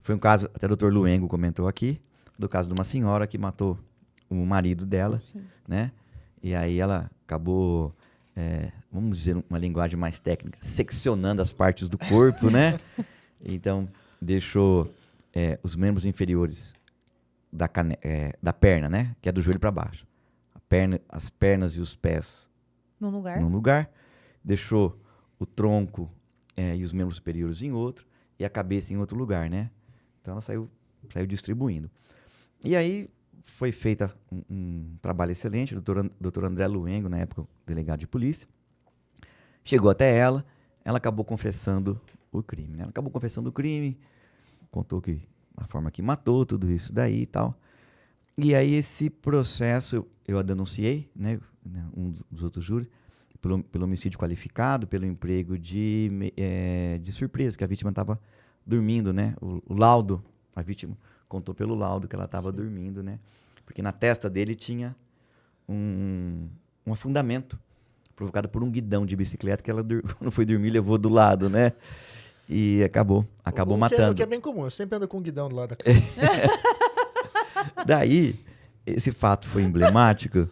Foi um caso, até o doutor Luengo comentou aqui, do caso de uma senhora que matou o marido dela, né? E aí ela acabou, vamos dizer uma linguagem mais técnica, seccionando as partes do corpo, né? Então, deixou os membros inferiores da perna, né? Que é do joelho para baixo. As pernas e os pés num lugar. Deixou o tronco e os membros superiores em outro e a cabeça em outro lugar, né? Então ela saiu distribuindo. E aí foi feita um trabalho excelente, o doutor André Luengo, na época delegado de polícia, chegou até ela acabou confessando o crime, né? Ela acabou confessando o crime, contou que a forma que matou, tudo isso daí e tal. E aí esse processo eu a denunciei, né? Um dos outros júris, pelo homicídio qualificado, pelo emprego de surpresa, que a vítima estava dormindo, né? O laudo, a vítima contou pelo laudo que ela estava dormindo, né? Porque na testa dele tinha um afundamento provocado por um guidão de bicicleta que ela, quando foi dormir, levou do lado, né? E acabou matando. O que é bem comum, eu sempre ando com um guidão do lado da cama. Daí, esse fato foi emblemático,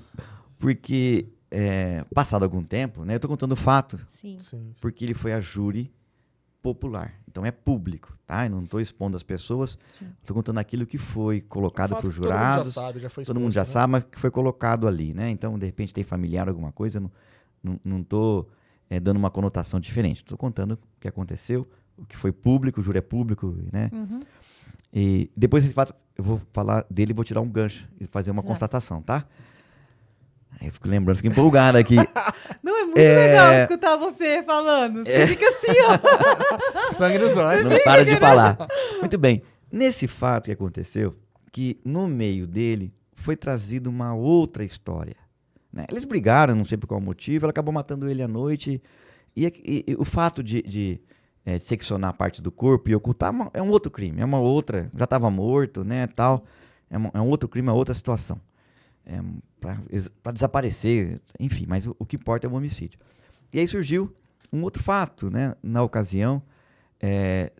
porque passado algum tempo, né? Eu estou contando o fato, Sim. porque ele foi a júri popular. Então é público, tá? Eu não estou expondo as pessoas, estou contando aquilo que foi colocado para os jurados. Todo mundo já sabe, já foi exposto, todo mundo já né? sabe, mas que foi colocado ali, né? Então, de repente, tem familiar alguma coisa, não estou dando uma conotação diferente. Estou contando o que aconteceu, o que foi público, o júri é público, né? Uhum. E depois desse fato, eu vou falar dele e vou tirar um gancho e fazer uma constatação, tá? Aí eu fico lembrando, fico empolgado aqui. Não, é muito legal escutar você falando. Você fica assim, ó. Sangue nos olhos. Não para de falar. Muito bem. Nesse fato que aconteceu, que no meio dele foi trazida uma outra história, né? Eles brigaram, não sei por qual motivo, ela acabou matando ele à noite. E o fato de seccionar parte do corpo e ocultar é um outro crime, é uma outra, já estava morto, né, tal. É um outro crime, é outra situação. Para desaparecer, enfim, mas o que importa é o homicídio. E aí surgiu um outro fato, né? Na ocasião,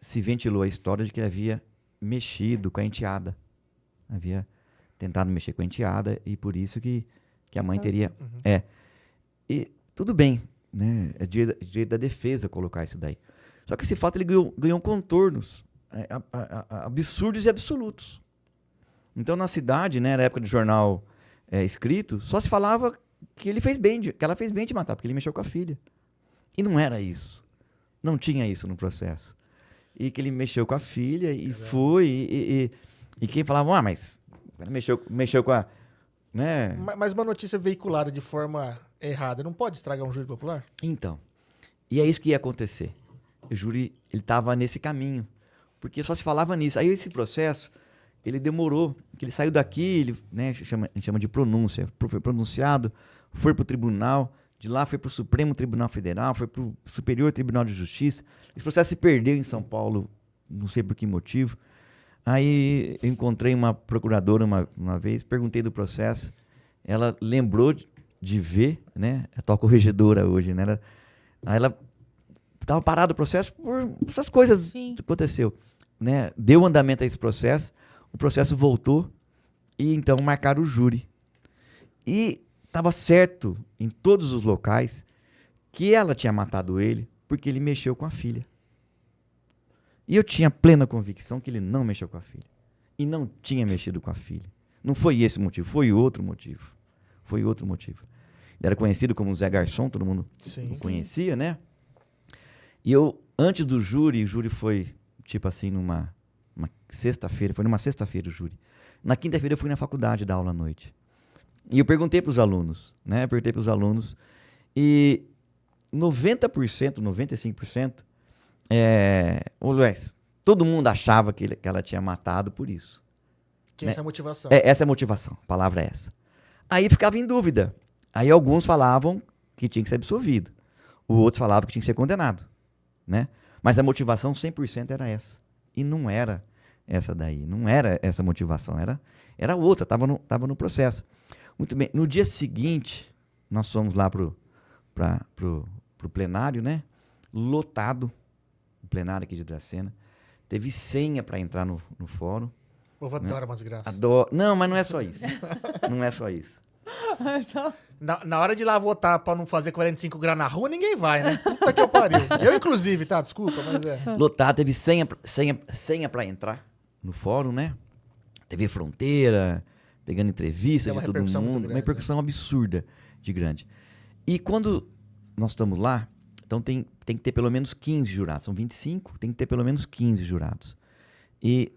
se ventilou a história de que ele havia mexido com a enteada. Havia tentado mexer com a enteada e por isso que a mãe teria... E tudo bem, né? É direito da defesa colocar isso daí. Só que esse fato ele ganhou contornos absurdos e absolutos. Então, na cidade, né, na época do jornal escrito, só se falava que ela fez bem de matar, porque ele mexeu com a filha. E não era isso. Não tinha isso no processo. E que ele mexeu com a filha e foi. E quem falava, mas mexeu com a... Né? Mas uma notícia veiculada de forma errada não pode estragar um júri popular? Então, e é isso que ia acontecer. O júri estava nesse caminho, porque só se falava nisso. Aí esse processo, ele demorou, que ele saiu daqui, ele, né, a gente chama de pronúncia, foi pronunciado, foi para o tribunal, de lá foi para o Supremo Tribunal Federal, foi para o Superior Tribunal de Justiça. Esse processo se perdeu em São Paulo, não sei por que motivo. Aí eu encontrei uma procuradora uma vez, perguntei do processo, ela lembrou de ver, né, a atual corregedora hoje, né, aí ela estava parado o processo por essas coisas que aconteceu, né, deu andamento a esse processo, o processo voltou e então marcaram o júri. E estava certo em todos os locais que ela tinha matado ele porque ele mexeu com a filha. E eu tinha plena convicção que ele não mexeu com a filha. E não tinha mexido com a filha. Não foi esse o motivo, foi outro motivo. Foi outro motivo. Ele era conhecido como Zé Garçom, todo mundo o conhecia, né? E eu, antes do júri, o júri foi, tipo assim, numa sexta-feira, foi numa sexta-feira o júri. Na quinta-feira eu fui na faculdade dar aula à noite. E eu perguntei para os alunos, né? Perguntei para os alunos e 90%, 95%, todo mundo achava que ela tinha matado por isso. Que essa é a motivação. Essa é a motivação, a palavra é essa. Aí ficava em dúvida. Aí alguns falavam que tinha que ser absolvido. Os outros falavam que tinha que ser condenado, né? Mas a motivação 100% era essa. E não era essa daí, não era essa motivação, era outra, estava no processo. Muito bem, no dia seguinte, nós fomos lá pro plenário, né? Lotado, o plenário aqui de Dracena. teve senha para entrar no fórum. O povo adora umas graças. Não, mas não é só isso. Não é só isso. Na hora de ir lá votar pra não fazer 45 graus na rua, ninguém vai, né? Puta que eu pariu. Eu, inclusive, tá? Desculpa, mas é. Lotado, teve senha para entrar no fórum, né? TV Fronteira, pegando entrevista Tem uma de todo repercussão muito mundo. grande, Uma repercussão absurda de grande. E quando nós estamos lá, então tem que ter pelo menos 15 jurados. São 25, tem que ter pelo menos 15 jurados. E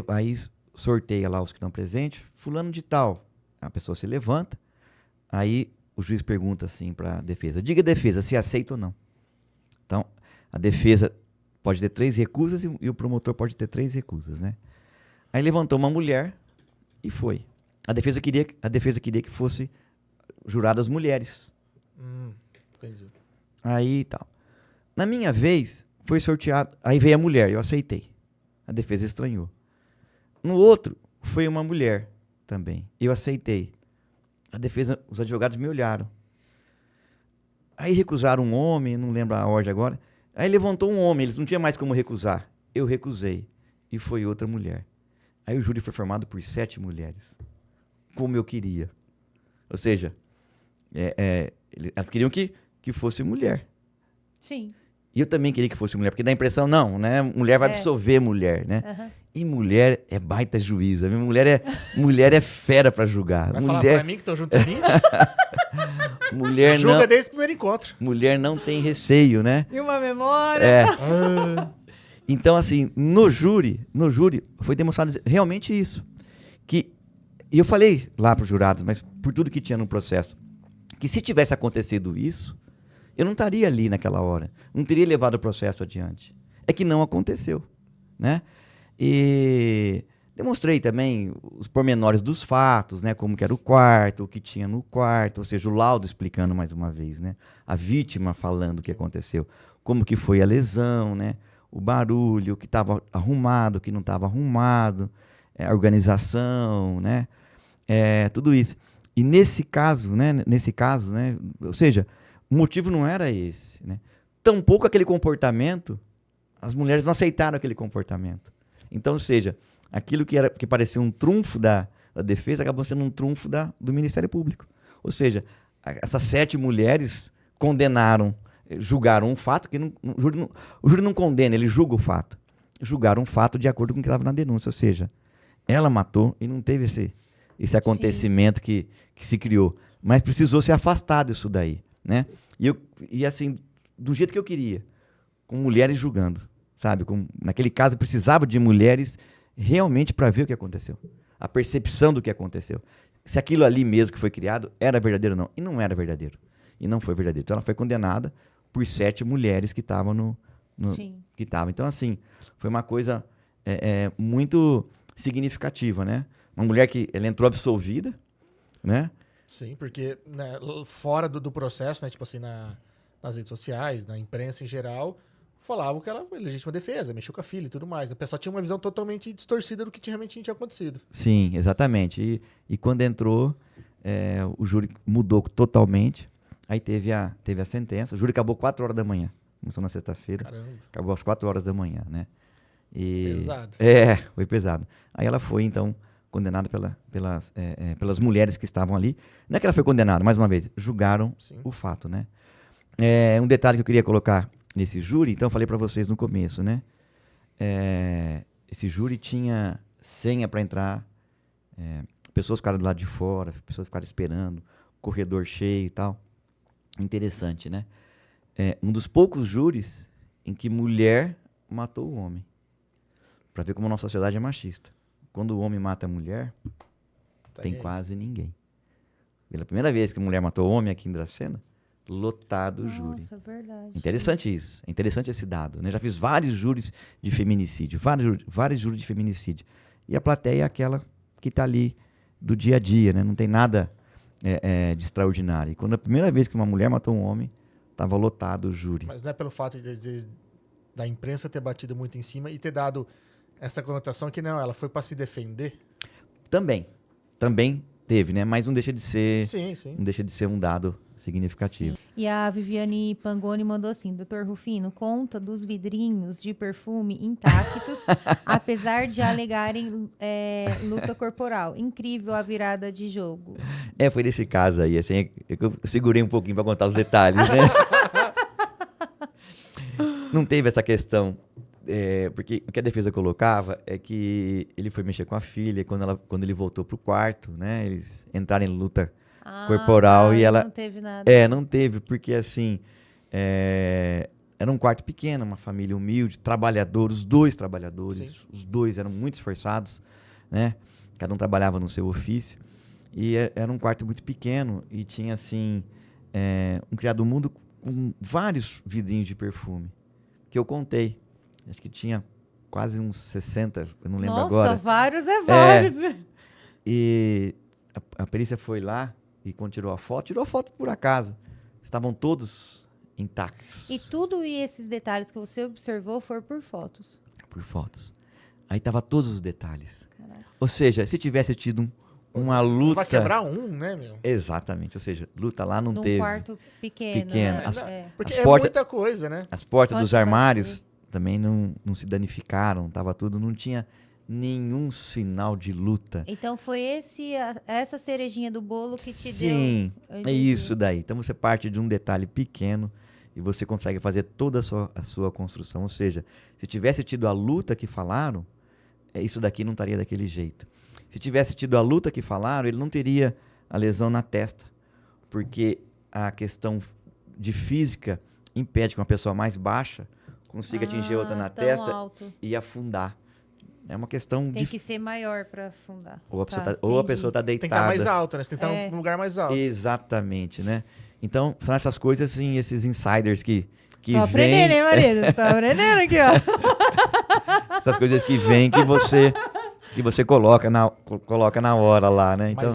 aí sorteia lá os que estão presentes. Fulano de tal. A pessoa se levanta. Aí o juiz pergunta assim para a defesa. Diga, defesa, se aceita ou não. Então, a defesa pode ter 3 recusas e o promotor pode ter 3 recusas, né? Aí levantou uma mulher e foi. A defesa queria que fosse juradas mulheres. Entendi. Aí tal. Na minha vez, foi sorteado. Aí veio a mulher, eu aceitei. A defesa estranhou. No outro, foi uma mulher também. Eu aceitei. A defesa, os advogados me olharam. Aí recusaram um homem, não lembro a ordem agora. Aí levantou um homem, eles não tinham mais como recusar. Eu recusei. E foi outra mulher. Aí o júri foi formado por 7 mulheres. Como eu queria. Ou seja, elas queriam que fosse mulher. Sim. E eu também queria que fosse mulher, porque dá a impressão, não, né? Mulher vai absorver mulher, né? Uhum. E mulher é baita juíza. Mulher é fera pra julgar. Vai mulher, falar pra mim que tô junto há 20? mulher Julga não, desde o primeiro encontro. mulher não tem receio, né? E uma memória. É. Ah, Então, assim, no júri foi demonstrado realmente isso. E eu falei lá para os jurados, mas por tudo que tinha no processo, que se tivesse acontecido isso, eu não estaria ali naquela hora. Não teria levado o processo adiante. É que não aconteceu, né? E demonstrei também os pormenores dos fatos, né? Como que era o quarto, o que tinha no quarto, ou seja, o laudo explicando mais uma vez, né? A vítima falando o que aconteceu, como que foi a lesão, né? O barulho, o que estava arrumado, o que não estava arrumado, a organização, né? Tudo isso. E nesse caso, né? Ou seja, o motivo não era esse, né? Tampouco aquele comportamento, as mulheres não aceitaram aquele comportamento. Então, ou seja, aquilo que parecia um trunfo da defesa acabou sendo um trunfo do Ministério Público. Ou seja, essas 7 mulheres condenaram, julgaram um fato que o júri não condena, ele julga o fato. Julgaram um fato de acordo com o que estava na denúncia. Ou seja, ela matou e não teve esse acontecimento que se criou. Mas precisou se afastar disso daí, né? E assim, do jeito que eu queria, com mulheres julgando, sabe? Naquele caso, precisava de mulheres realmente para ver o que aconteceu. A percepção do que aconteceu. Se aquilo ali mesmo que foi criado era verdadeiro ou não. E não era verdadeiro. E não foi verdadeiro. Então ela foi condenada por 7 mulheres que estavam que estavam. Então, assim, foi uma coisa muito significativa, né? Uma mulher que ela entrou absolvida, né? sim, porque né, fora do processo, né? Tipo assim, nas redes sociais, na imprensa em geral, falavam que ela foi legítima defesa, mexeu com a filha e tudo mais. O pessoal tinha uma visão totalmente distorcida do que realmente tinha acontecido. Sim, exatamente. E quando entrou, o júri mudou totalmente. Aí teve a sentença. O júri acabou 4 horas da manhã. Começou na sexta-feira. Caramba. Acabou às 4 horas da manhã, né? Pesado. Foi pesado. Aí ela foi, então, condenada pelas mulheres que estavam ali. Não é que ela foi condenada, mais uma vez, julgaram Sim. o fato, né? Um detalhe que eu queria colocar nesse júri, então eu falei para vocês no começo, né? Esse júri tinha senha para entrar, pessoas ficaram do lado de fora, pessoas ficaram esperando, corredor cheio e tal. Interessante, né? Um dos poucos júris em que mulher matou o homem. Para ver como a nossa sociedade é machista. Quando o homem mata a mulher, tem quase ninguém. Pela primeira vez que a mulher matou o homem aqui em Dracena, lotado o júri. Nossa, verdade. Interessante isso. É interessante esse dado, né? Já fiz vários júris de feminicídio, vários júris de feminicídio. E a plateia é aquela que está ali do dia a dia, né? Não tem nada de extraordinário. E quando a primeira vez que uma mulher matou um homem, estava lotado o júri. Mas não é pelo fato da imprensa ter batido muito em cima e ter dado essa conotação que não, ela foi para se defender? Também Teve, né? Mas não deixa de ser, Sim, sim. não deixa de ser um dado significativo. E a Viviane Pangoni mandou assim: Dr. Rufino, conta dos vidrinhos de perfume intactos, apesar de alegarem luta corporal. Incrível a virada de jogo. Foi nesse caso aí, assim, eu segurei um pouquinho para contar os detalhes, né? Não teve essa questão, porque o que a defesa colocava é que ele foi mexer com a filha, quando ele voltou pro quarto, né? Eles entraram em luta corporal e ela... Não teve nada. Não teve, porque assim, era um quarto pequeno, uma família humilde, os dois trabalhadores, Sim. os dois eram muito esforçados, né? Cada um trabalhava no seu ofício. E era um quarto muito pequeno e tinha, assim, um criado mudo com vários vidrinhos de perfume, que eu contei. Acho que tinha quase uns 60, eu não lembro agora. Nossa, vários vários. E a perícia foi lá e quando tirou a foto por acaso. Estavam todos intactos. E tudo esses detalhes que você observou foram por fotos. Por fotos. Aí tava todos os detalhes. Caraca. Ou seja, se tivesse tido uma luta... Vai quebrar né, meu? Exatamente, ou seja, luta lá não Num teve. quarto pequeno. Pequeno. Né? Porque as é portas- muita coisa, né? As portas Só dos de armários também não se danificaram, tava tudo, não tinha nenhum sinal de luta. Então foi essa cerejinha do bolo que te Sim, deu. Eu é entendi. isso daí. Então você parte de um detalhe pequeno e você consegue fazer toda a sua construção. Ou seja, se tivesse tido a luta que falaram, isso daqui não estaria daquele jeito. Se tivesse tido a luta que falaram, ele não teria a lesão na testa, porque a questão de física impede que uma pessoa mais baixa consiga atingir outra na tão testa alto. e afundar. É uma questão Tem de... que ser maior pra afundar. Ou a pessoa, Tá, ou a entendi. pessoa está Tem que deitada. estar mais alto, né? Você tem que estar num lugar mais alto. Exatamente, né? Então, são essas coisas, assim, esses insiders que Tô aprendendo, vêm... hein, marido? Tô aprendendo aqui, ó. Essas coisas que vêm que você coloca na hora lá, né? Então,